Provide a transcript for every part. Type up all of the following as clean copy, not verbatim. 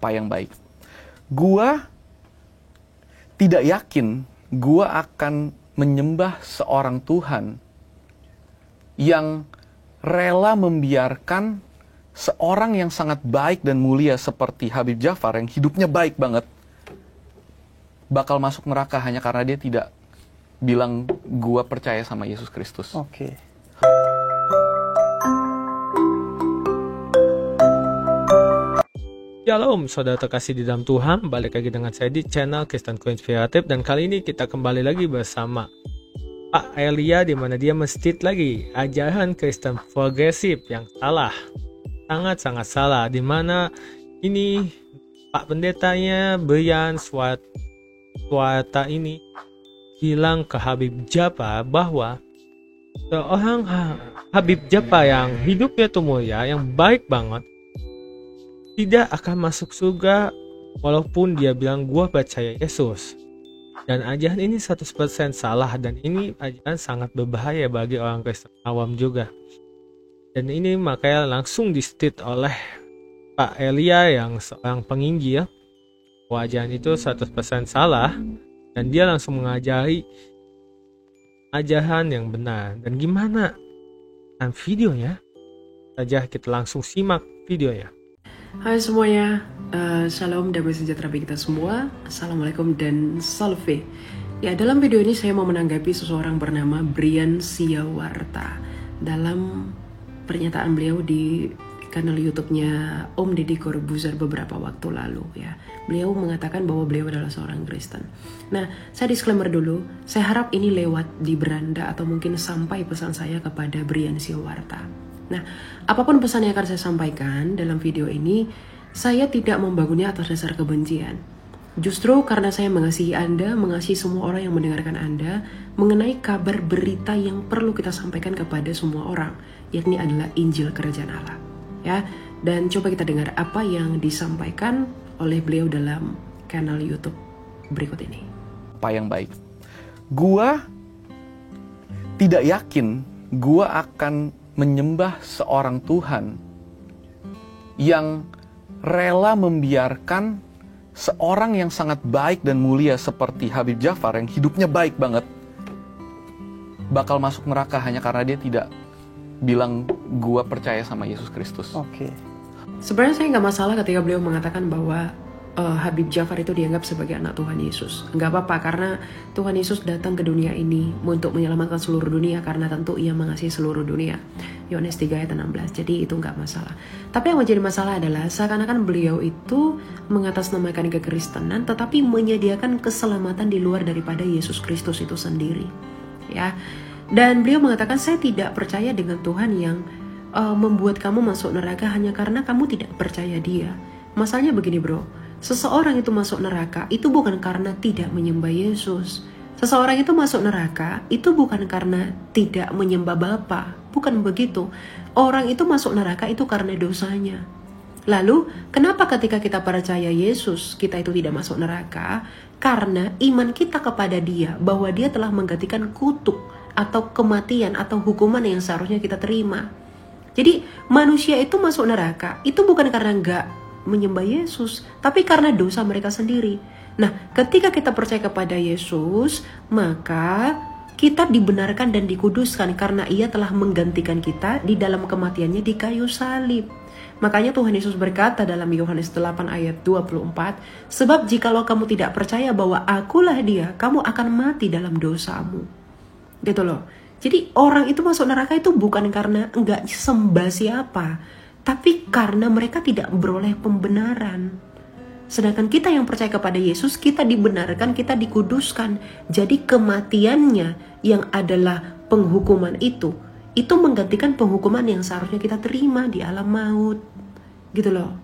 apa yang baik. Gua tidak yakin gua akan menyembah seorang Tuhan yang rela membiarkan seorang yang sangat baik dan mulia seperti Habib Jafar yang hidupnya baik banget bakal masuk neraka hanya karena dia tidak bilang gua percaya sama Yesus Kristus. Oke. Shalom saudara terkasih di dalam Tuhan, balik lagi dengan saya di channel Kristen Inspiratif, dan kali ini kita kembali lagi bersama Pak Elia, di mana dia menstit lagi ajaran Kristen progresif yang salah, sangat-sangat salah, di mana ini Pak Pendetanya Brian Swata ini bilang ke Habib Jafar bahwa seorang Habib Jafar yang hidupnya tuh mulia, yang baik banget, tidak akan masuk surga walaupun dia bilang gua percaya Yesus. Dan ajaran ini 100% salah, dan ini ajaran sangat berbahaya bagi orang Kristen awam juga. Dan ini makanya langsung di-state oleh Pak Elia yang seorang penginjil, ajaran itu 100% salah, dan dia langsung mengajari ajaran yang benar. Dan gimana dan videonya? Saja kita langsung simak videonya. Hai semuanya, shalom, damai sejahtera bagi kita semua. Assalamualaikum dan salve. Ya, dalam video ini saya mau menanggapi seseorang bernama Brian Siawarta. Dalam pernyataan beliau di kanal YouTube-nya Om Deddy Corbuzier beberapa waktu lalu, ya, beliau mengatakan bahwa beliau adalah seorang Kristen. Nah, saya disclaimer dulu, saya harap ini lewat di beranda atau mungkin sampai pesan saya kepada Brian Siawarta. Nah, apapun pesan yang akan saya sampaikan dalam video ini, saya tidak membangunnya atas dasar kebencian. Justru karena saya mengasihi Anda, mengasihi semua orang yang mendengarkan Anda, mengenai kabar berita yang perlu kita sampaikan kepada semua orang, yakni adalah Injil Kerajaan Allah. Ya, dan coba kita dengar apa yang disampaikan oleh beliau dalam kanal YouTube berikut ini. Apa yang baik. Gua tidak yakin gua akan menyembah seorang Tuhan yang rela membiarkan seorang yang sangat baik dan mulia seperti Habib Jafar yang hidupnya baik banget bakal masuk neraka hanya karena dia tidak bilang gua percaya sama Yesus Kristus. Oke. Sebenarnya saya nggak masalah ketika beliau mengatakan bahwa Habib Jafar itu dianggap sebagai anak Tuhan Yesus. Nggak apa-apa, karena Tuhan Yesus datang ke dunia ini untuk menyelamatkan seluruh dunia, karena tentu ia mengasihi seluruh dunia. Yohanes 3 ayat 16. Jadi itu nggak masalah. Tapi yang menjadi masalah adalah seakan-akan beliau itu mengatasnamakan kekristenan tetapi menyediakan keselamatan di luar daripada Yesus Kristus itu sendiri. Ya. Dan beliau mengatakan, saya tidak percaya dengan Tuhan yang membuat kamu masuk neraka hanya karena kamu tidak percaya Dia. Masalahnya begini, bro. Seseorang itu masuk neraka itu bukan karena tidak menyembah Yesus. Seseorang itu masuk neraka itu bukan karena tidak menyembah Bapa. Bukan begitu. Orang itu masuk neraka itu karena dosanya. Lalu, kenapa ketika kita percaya Yesus, kita itu tidak masuk neraka? Karena iman kita kepada Dia, bahwa Dia telah menggantikan kutuk atau kematian atau hukuman yang seharusnya kita terima. Jadi, manusia itu masuk neraka itu bukan karena enggak menyembah Yesus, tapi karena dosa mereka sendiri. Nah, ketika kita percaya kepada Yesus, maka kita dibenarkan dan dikuduskan karena Ia telah menggantikan kita di dalam kematiannya di kayu salib. Makanya Tuhan Yesus berkata dalam Yohanes 8 ayat 24, sebab jikalau kamu tidak percaya bahwa Akulah Dia, kamu akan mati dalam dosamu. Gitu loh. Jadi orang itu masuk neraka itu bukan karena enggak sembah siapa, tapi karena mereka tidak beroleh pembenaran. Sedangkan kita yang percaya kepada Yesus, kita dibenarkan, kita dikuduskan. Jadi kematiannya yang adalah penghukuman itu menggantikan penghukuman yang seharusnya kita terima di alam maut. Gitu loh.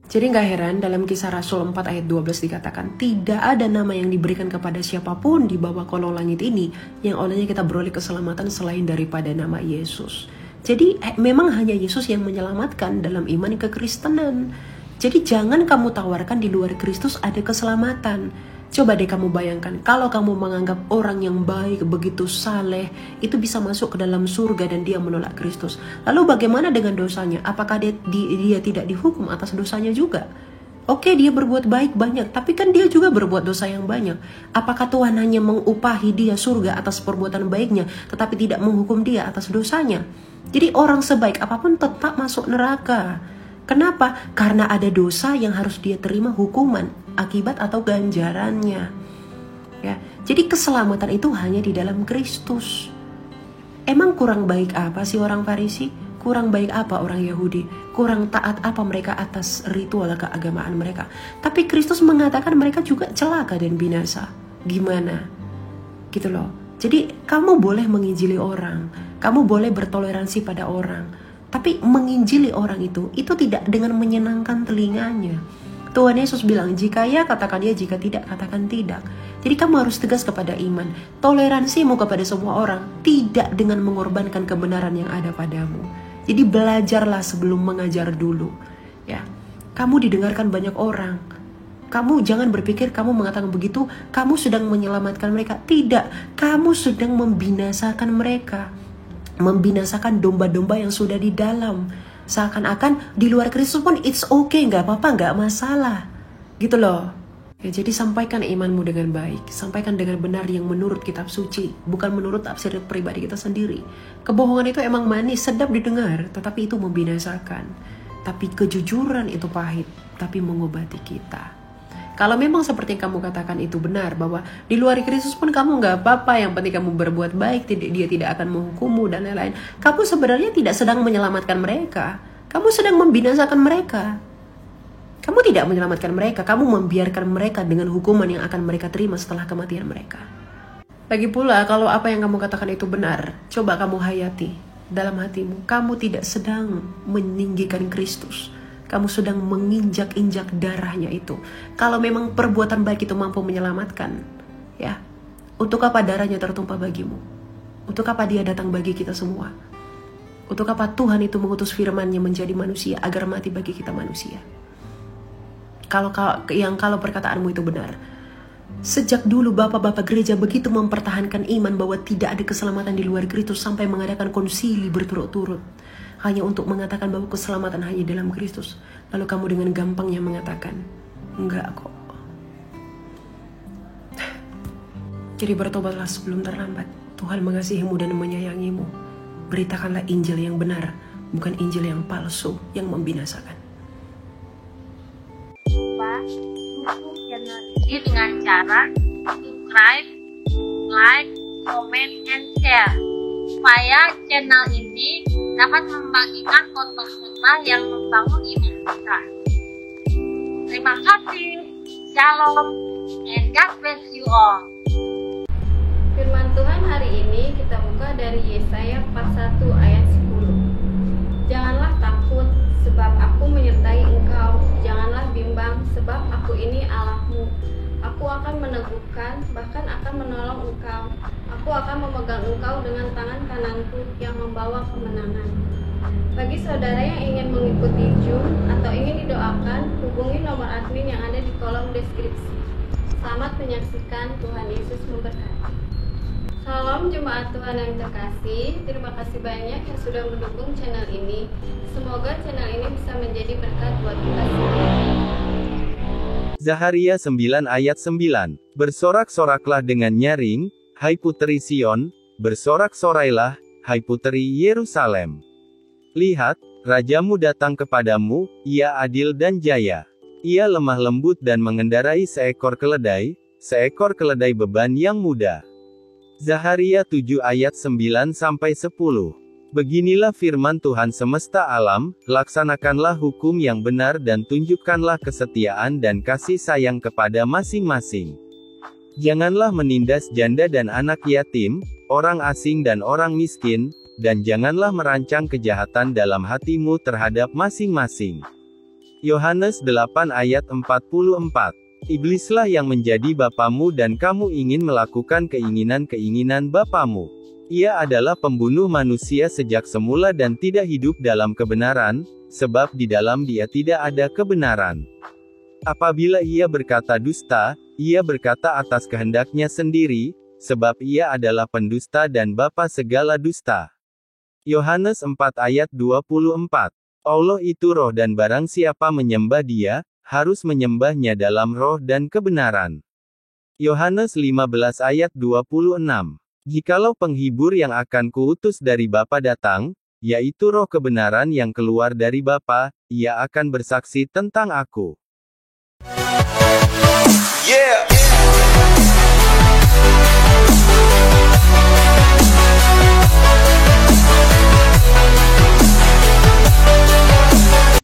Jadi gak heran dalam Kisah Rasul 4 ayat 12 dikatakan, tidak ada nama yang diberikan kepada siapapun di bawah kolong langit ini yang olehnya kita beroleh keselamatan selain daripada nama Yesus. Jadi memang hanya Yesus yang menyelamatkan dalam iman kekristenan. Jadi jangan kamu tawarkan di luar Kristus ada keselamatan. Coba deh kamu bayangkan, kalau kamu menganggap orang yang baik, begitu saleh, itu bisa masuk ke dalam surga dan dia menolak Kristus. Lalu bagaimana dengan dosanya? Apakah dia tidak dihukum atas dosanya juga? Oke, dia berbuat baik banyak, tapi kan dia juga berbuat dosa yang banyak. Apakah Tuhan hanya mengupahi dia surga atas perbuatan baiknya, tetapi tidak menghukum dia atas dosanya? Jadi orang sebaik apapun tetap masuk neraka. Kenapa? Karena ada dosa yang harus dia terima hukuman, akibat atau ganjarannya. Ya, jadi keselamatan itu hanya di dalam Kristus. Emang kurang baik apa sih orang Farisi? Kurang baik apa orang Yahudi? Kurang taat apa mereka atas ritual keagamaan mereka? Tapi Kristus mengatakan mereka juga celaka dan binasa. Gimana? Gitu loh. Jadi kamu boleh menginjili orang, kamu boleh bertoleransi pada orang, tapi menginjili orang itu tidak dengan menyenangkan telinganya. Tuhan Yesus bilang, jika ya katakan ya, jika tidak katakan tidak. Jadi kamu harus tegas kepada iman. Toleransimu kepada semua orang tidak dengan mengorbankan kebenaran yang ada padamu. Jadi belajarlah sebelum mengajar dulu. Ya, kamu didengarkan banyak orang. Kamu jangan berpikir kamu mengatakan begitu, kamu sedang menyelamatkan mereka. Tidak, kamu sedang membinasakan mereka. Membinasakan domba-domba yang sudah di dalam. Seakan-akan di luar Kristus pun it's okay, gak apa-apa, gak masalah. Gitu loh. Ya, jadi sampaikan imanmu dengan baik. Sampaikan dengan benar yang menurut kitab suci, bukan menurut tafsir pribadi kita sendiri. Kebohongan itu emang manis, sedap didengar, tetapi itu membinasakan. Tapi kejujuran itu pahit, tapi mengobati kita. Kalau memang seperti yang kamu katakan itu benar, bahwa di luar Kristus pun kamu gak apa-apa, yang penting kamu berbuat baik, dia tidak akan menghukummu dan lain-lain. Kamu sebenarnya tidak sedang menyelamatkan mereka, kamu sedang membinasakan mereka. Kamu tidak menyelamatkan mereka, kamu membiarkan mereka dengan hukuman yang akan mereka terima setelah kematian mereka. Lagi pula, kalau apa yang kamu katakan itu benar, coba kamu hayati dalam hatimu. Kamu tidak sedang meninggikan Kristus, kamu sedang menginjak-injak darahnya itu. Kalau memang perbuatan baik itu mampu menyelamatkan, ya, untuk apa darahnya tertumpah bagimu? Untuk apa dia datang bagi kita semua? Untuk apa Tuhan itu mengutus firman-Nya menjadi manusia agar mati bagi kita manusia? Kalau perkataanmu itu benar. Sejak dulu bapak-bapak gereja begitu mempertahankan iman bahwa tidak ada keselamatan di luar Kristus sampai mengadakan konsili berturut-turut hanya untuk mengatakan bahwa keselamatan hanya dalam Kristus. Lalu kamu dengan gampangnya mengatakan, enggak kok. Jadi bertobatlah sebelum terlambat. Tuhan mengasihimu dan menyayangimu. Beritakanlah Injil yang benar, bukan Injil yang palsu yang membinasakan. Dukung channel ini dengan cara subscribe, like, comment, and share supaya channel ini dapat membagikan konten-konten yang membangun iman kita. Terima kasih. Shalom and God bless you all. Firman Tuhan hari ini kita buka dari Yesaya 41 ayat 10. Janganlah takut sebab aku menyertai engkau, janganlah bimbang sebab aku ini Allahmu. Aku akan meneguhkan, bahkan akan menolong engkau. Aku akan memegang engkau dengan tangan kananku yang membawa kemenangan. Bagi saudara yang ingin mengikuti Zoom atau ingin didoakan, hubungi nomor admin yang ada di kolom deskripsi. Selamat menyaksikan, Tuhan Yesus memberkati. Salam jemaat Tuhan yang terkasih. Terima kasih banyak yang sudah mendukung channel ini. Semoga channel ini bisa menjadi berkat buat kita semua. Zaharia 9 ayat 9. Bersorak-soraklah dengan nyaring, hai puteri Sion, bersorak-sorailah, hai puteri Yerusalem. Lihat, rajamu datang kepadamu, ia adil dan jaya. Ia lemah lembut dan mengendarai seekor keledai beban yang mudah. Zaharia 7 ayat 9-10. Beginilah firman Tuhan semesta alam, laksanakanlah hukum yang benar dan tunjukkanlah kesetiaan dan kasih sayang kepada masing-masing. Janganlah menindas janda dan anak yatim, orang asing dan orang miskin, dan janganlah merancang kejahatan dalam hatimu terhadap masing-masing. Yohanes 8 ayat 44. Iblislah yang menjadi bapamu dan kamu ingin melakukan keinginan-keinginan bapamu. Ia adalah pembunuh manusia sejak semula dan tidak hidup dalam kebenaran, sebab di dalam dia tidak ada kebenaran. Apabila ia berkata dusta, ia berkata atas kehendaknya sendiri, sebab ia adalah pendusta dan bapa segala dusta. Yohanes 4 ayat 24. Allah itu roh dan barang siapa menyembah dia, harus menyembahnya dalam roh dan kebenaran. Yohanes 15 ayat 26. Jikalau penghibur yang akan kuutus dari Bapa datang, yaitu roh kebenaran yang keluar dari Bapa, ia akan bersaksi tentang aku. Yeah.